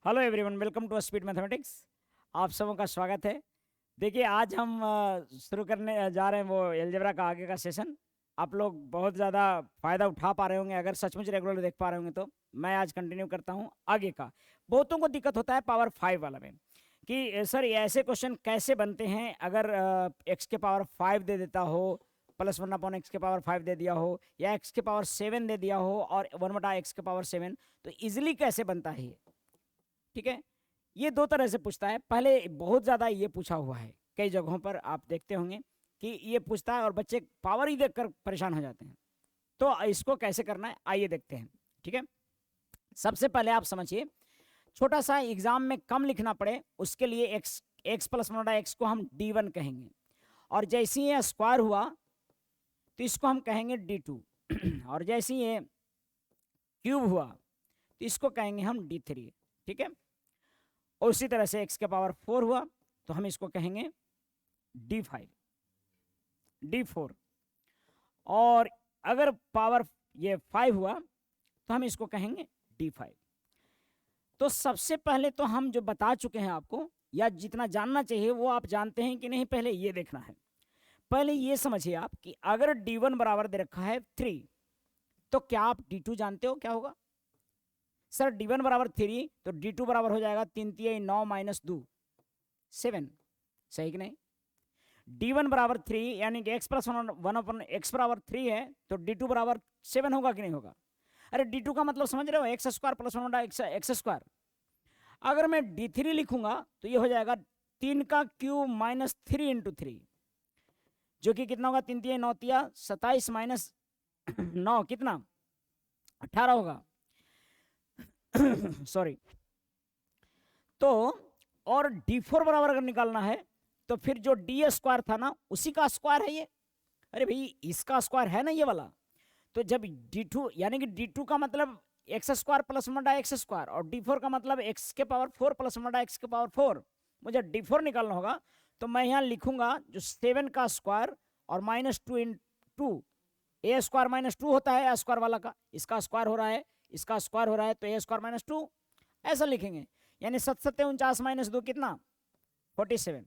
Hello everyone, welcome to speed mathematics. आप सबों का स्वागत है। देखिए, आज हम शुरू करने जा रहे हैं वो अलजेब्रा का आगे का सेशन। आप लोग बहुत ज़्यादा फ़ायदा उठा पा रहे होंगे अगर सचमुच रेगुलर देख पा रहे होंगे। तो मैं आज कंटिन्यू करता हूँ आगे का। बहुतों को दिक्कत होता है पावर 5 वाला में कि सर ये ऐसे क्वेश्चन कैसे बनते हैं अगर एक्स के पावर 5 दे देता हो, +1/x के पावर 5 दे दिया हो, या एक्स के पावर 7 दे दिया हो और 1/x के पावर 7, तो इजिली कैसे बनता है ये। ठीक है, ये दो तरह से पूछता है। पहले बहुत ज़्यादा ये पूछा हुआ है, कई जगहों पर आप देखते होंगे कि ये पूछता है और बच्चे पावर ही देखकर परेशान हो जाते हैं। तो इसको कैसे करना है आइए देखते हैं। ठीक है, सबसे पहले आप समझिए, छोटा सा एग्जाम में कम लिखना पड़े उसके लिए एक्स प्लस वन एक्स को हम d1 कहेंगे, और जैसे ये स्क्वायर हुआ तो इसको हम कहेंगे d2 और जैसे ये क्यूब हुआ तो इसको कहेंगे हम d3। ठीक है, और उसी तरह से एक्स के पावर 4 हुआ तो हम इसको कहेंगे d5 d4, और अगर पावर ये 5 हुआ तो हम इसको कहेंगे d5। तो सबसे पहले तो हम जो बता चुके हैं आपको, या जितना जानना चाहिए वो आप जानते हैं कि नहीं, पहले ये देखना है। पहले ये समझिए आप कि अगर d1 बराबर दे रखा है 3, तो क्या आप d2 जानते हो क्या होगा? सर d1 बराबर 3 तो d2 बराबर हो जाएगा 3 3 9 -2 7, सही कि नहीं? d1 बराबर 3 यानी कि x प्लस वन अपन एक्स बराबर 3 है तो d2 बराबर 7 होगा कि नहीं होगा? अरे d2 का मतलब समझ रहे हो, x square plus one x square. अगर मैं d3 लिखूंगा तो ये हो जाएगा 3 का क्यूब -3 × 3, जो कि कितना होगा? 3 3 9 27 -9 कितना? 18 होगा। सॉरी। तो और d4 बराबर अगर निकालना है तो फिर जो डी स्क्वायर था ना उसी का स्क्वायर है ये। अरे भाई इसका स्क्वायर है ना ये वाला। तो जब d2 यानी कि d2 का मतलब x square plus x square, और d4 का मतलब एक्स के पावर 4 प्लस एक्स के पावर 4, मुझे d4 निकालना होगा। तो मैं यहाँ लिखूंगा जो 7 का स्क्वायर और -2 × 2, ए स्क्वायर -2 होता है स्क्वायर वाला का, इसका स्क्वायर हो रहा है, इसका स्क्वायर हो रहा है, तो ए स्क्वायर -2 ऐसा लिखेंगे। यानी 7 7 49 -2 कितना? 47।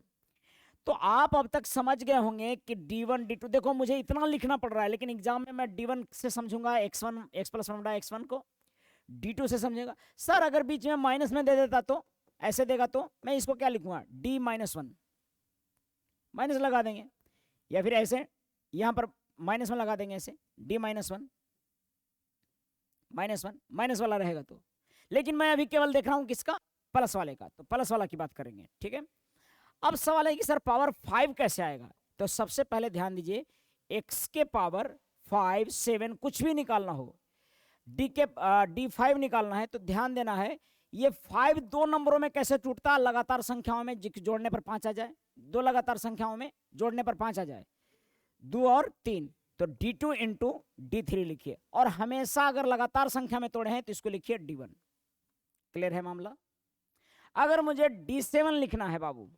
तो आप अब तक समझ गए होंगे कि d1 d2, देखो मुझे इतना लिखना पड़ रहा है लेकिन एग्जाम में मैं d1 से समझूंगा x1 x plus one x1 को, d2 से समझेगा। सर अगर बीच में माइनस में दे देता तो ऐसे देगा तो मैं इसको क्या लिखूंगा? d-1 माइनस लगा देंगे, या फिर ऐसे यहां पर माइनस में लगा देंगे, ऐसे d-1 -1 माइनस वाला रहेगा तो। लेकिन मैं अभी केवल देख रहा हूं किसका? प्लस वाले का, तो प्लस वाला की बात करेंगे। ठीक है, अब सवाल है कि सर पावर 5 कैसे आएगा? तो सबसे पहले ध्यान दीजिए, x के पावर 5 7 कुछ भी निकालना हो, d5 निकालना है तो ध्यान देना है ये 5 दो नंबरों में कैसे टूटता? लगातार संख्याओं में जोड़ने पर 5 आ जाए, दो लगातार संख्याओं में जोड़ने पर 5 आ जाए, 2 और 3, तो d2 × d3 लिखिए, और हमेशा अगर लगातार संख्या में तोड़े हैं तो इसको लिखिए d1। क्लियर है मामला? अगर मुझे d7 लिखना है बाबू,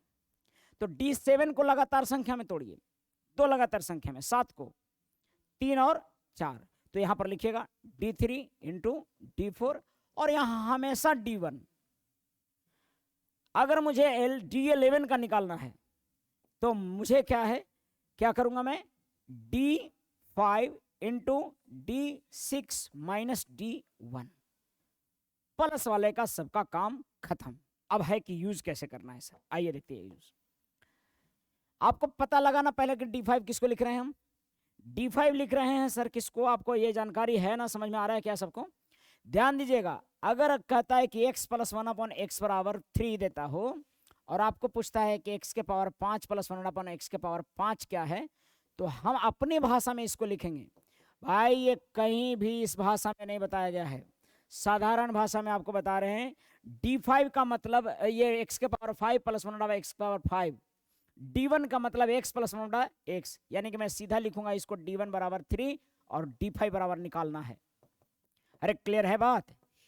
तो d7 को लगातार संख्या में तोड़िए, दो लगातार संख्या में, 7 को 3 और 4, तो यहां पर लिखिएगा d3 × d4, और यहां हमेशा d1। अगर मुझे d11 का निकालना है तो मुझे क्या है, क्या करूंगा मैं? d5 × d6 -d1। प्लस वाले का सबका काम खत्म। अब है कि यूज कैसे करना है सर, आइए देखते हैं यूज। आपको पता लगाना पहले कि d5 किसको लिख रहे हैं हम? d5 लिख रहे हैं सर किसको? आपको ये जानकारी है ना, समझ में आ रहा है क्या सबको? ध्यान दीजिएगा, अगर कहता है कि x + 1/x बराबर 3 देता हो, और आपको पूछता है कि x के पावर 5 + 1/x के पावर 5 क्या है, तो हम अपनी भाषा में इसको लिखेंगे। भाई ये कहीं भी इस भाषा में नहीं बताया गया है, साधारण भाषा में आपको बता रहे हैं। d5 का मतलब ये x के पावर 5 + 1/x के पावर 5, d1 का मतलब x + 1/x, यानी कि मैं सीधा लिखूंगा इसको d1 बराबर 3 और d5 बराबर निकालना है। अरे क्लियर है बात?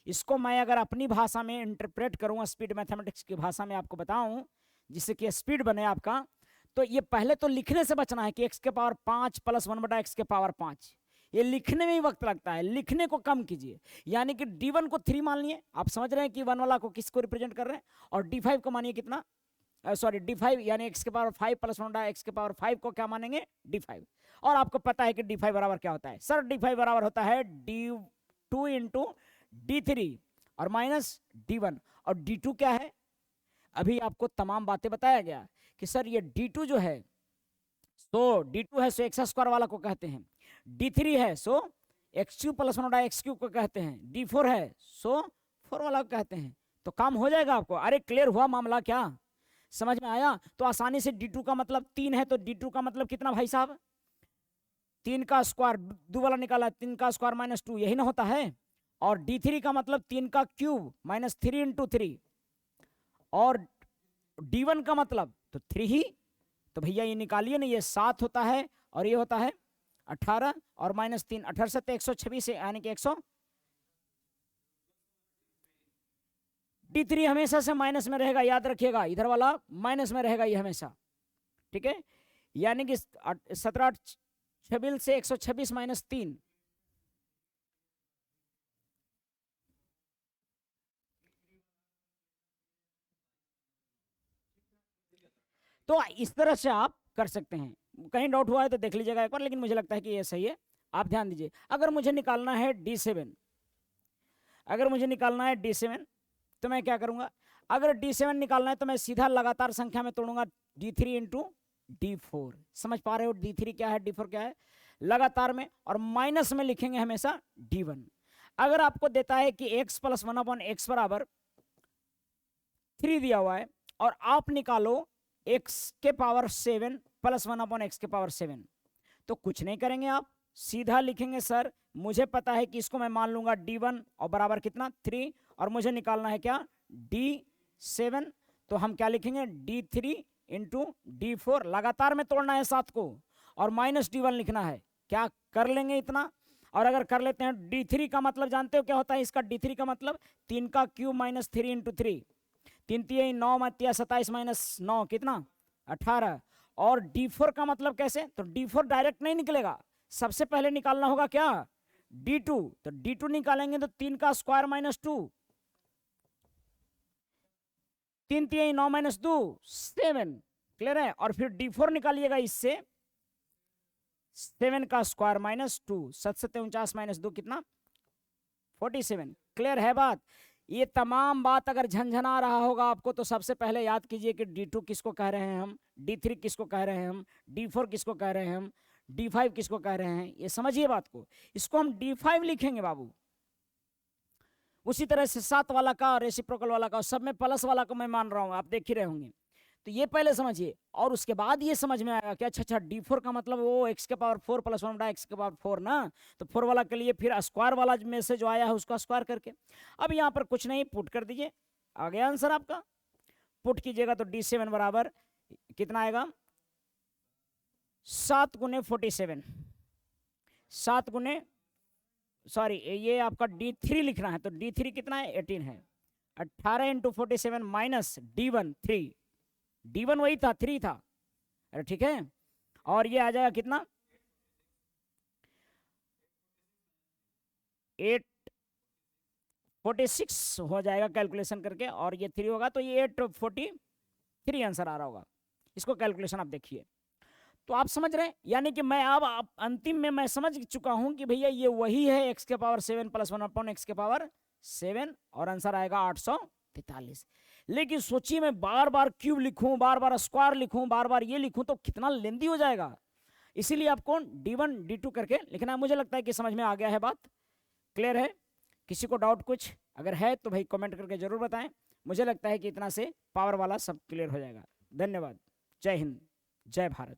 इसको मैं अगर अपनी भाषा में इंटरप्रेट करूंगा, स्पीड मैथमेटिक्स की भाषा में आपको बताऊं, जिससे कि स्पीड बने आपका, तो ये पहले तो लिखने से बचना है कि x के पावर 5 + 1/x के पावर 5, ये लिखने में ही वक्त लगता है, लिखने को कम कीजिए। यानी कि D1 को 3 मान लिए, आप समझ रहे हैं कि 1 वाला को किसको रिप्रेजेंट कर रहे हैं, और D5 को मानिए कितना, सॉरी D5 यानी x के पावर 5 प्लस 1 x के पावर 5 को क्या मानेंगे, D5। और आपको पता है कि D5 बराबर क्या होता है सर, D5 बराबर होता है D2 इंटू D3 और माइनस D1। और D2 क्या है, अभी आपको तमाम बातें बताया गया कि सर ये D2 जो है, तो D2 है सो एक्स स्क्वायर वाला को कहते हैं, D3 है सो x3 प्लस 1 x3 को कहते हैं, D4 है सो 4 वाला को कहते हैं। तो काम हो जाएगा आपको। अरे क्लियर हुआ मामला, क्या समझ में आया? तो आसानी से D2 का मतलब 3 है, तो D2 का मतलब कितना भाई साहब, 3 का स्क्वायर, दो वाला निकाला, 3 का स्क्वायर माइनस 2, यही ना होता है। और D3 का मतलब 3 का क्यूब माइनस 3 इंटू 3, और D1 का मतलब तो 3 ही, तो भैया ये निकालिए ना, ये 7 होता है और ये होता है 18 और माइनस 3, 18 से 126 यानी कि 100। D3 हमेशा से माइनस में रहेगा, याद रखिएगा, इधर वाला माइनस में रहेगा ये हमेशा, ठीक है। यानी कि 17 26 से 126 माइनस 3, तो इस तरह से आप कर सकते हैं। कहीं डाउट हुआ है तो देख लीजिएगा एक बार, लेकिन मुझे लगता है कि ये सही है। आप ध्यान दीजिए, अगर मुझे निकालना है D7, अगर मुझे निकालना है D7 तो मैं क्या करूंगा, अगर D7 निकालना है तो मैं सीधा लगातार संख्या में तोड़ूंगा, D3 इंटू D4। समझ पा रहे हो D3 क्या है, D4 क्या है, लगातार में, और माइनस में लिखेंगे हमेशा D1। अगर आपको देता है कि x प्लस 1 अपॉन x बराबर 3 दिया हुआ है, और आप निकालो x के पावर 7 प्लस 1 अपॉन x के पावर 7, तो कुछ नहीं करेंगे, आप सीधा लिखेंगे सर मुझे पता है कि इसको मैं मान लूंगा D1 और बराबर कितना 3, और मुझे निकालना है क्या D7, तो हम क्या लिखेंगे D3 इंटू D4, लगातार में तोड़ना है 7 को, और माइनस D1 लिखना है। क्या कर लेंगे इतना? और अगर कर लेते हैं D3 का मतलब जानते हो क्या होता है इसका, D3 का मतलब 3 का क्यूब माइनस 3 इंटू 3, 3 3 9 मतिया 27 माइनस 9 कितना 18। और D4 का मतलब कैसे, तो D4 डायरेक्ट नहीं निकलेगा, सबसे पहले निकालना होगा क्या D2, तो D2 निकालेंगे तो 3 का स्क्वायर माइनस 2, 3 3 9 माइनस 2 7, क्लियर है। और फिर D4 निकालिएगा इससे 7 का स्क्वायर माइनस 2, 7 7 49 माइनस 2 कितना 47, क्लियर है बात। ये तमाम बात अगर झंझना रहा होगा आपको, तो सबसे पहले याद कीजिए कि D2 किसको कह रहे हैं हम, D3 किसको कह रहे हैं हम, D4 किसको कह रहे हैं हम, D5 किसको कह रहे हैं, ये समझिए बात को। इसको हम D5 लिखेंगे बाबू। उसी तरह से 7 वाला का, रेसिप्रोकल वाला का, सब में प्लस वाला को मैं मान रहा हूँ, आप देख ही रहे होंगे। तो ये पहले समझिए, और उसके बाद ये समझ में आएगा कि अच्छा अच्छा D4 का मतलब वो x के पावर 4 प्लस 1 x के पावर 4 ना, तो 4 वाला के लिए फिर स्क्वायर वाला में से जो आया है उसका स्क्वायर करके, अब यहाँ पर कुछ नहीं, पुट कर दीजिए, आ गया आंसर आपका। पुट कीजिएगा तो D7 बराबर कितना आएगा 7 गुने 47, 7 गुने, सॉरी ये आपका D3 लिखना है, तो D3 कितना है 18 है, 18 इंटू 47 माइनस D1 3, D1 वही था 3 था, अरे ठीक है। और ये आ जाएगा कितना 846 हो जाएगा कैलकुलेशन करके, और ये 3 होगा तो ये 843 आंसर आ रहा होगा। इसको कैलकुलेशन आप देखिए, तो आप समझ रहे हैं, यानी कि मैं अब अंतिम में मैं समझ चुका हूं कि भैया ये वही है x के पावर 7 प्लस 1 अपॉन x के पावर 7, और आंसर आएगा 843। लेकिन सोचिए मैं बार बार क्यूब लिखूं, बार बार स्क्वायर लिखूं, बार बार ये लिखूं, तो कितना लेंदी हो जाएगा। इसीलिए आपको D1 D2 करके लिखना है। मुझे लगता है कि समझ में आ गया है बात, क्लियर है। किसी को डाउट कुछ अगर है तो भाई कमेंट करके जरूर बताएं। मुझे लगता है कि इतना से पावर वाला सब क्लियर हो जाएगा। धन्यवाद, जय हिंद, जय भारत।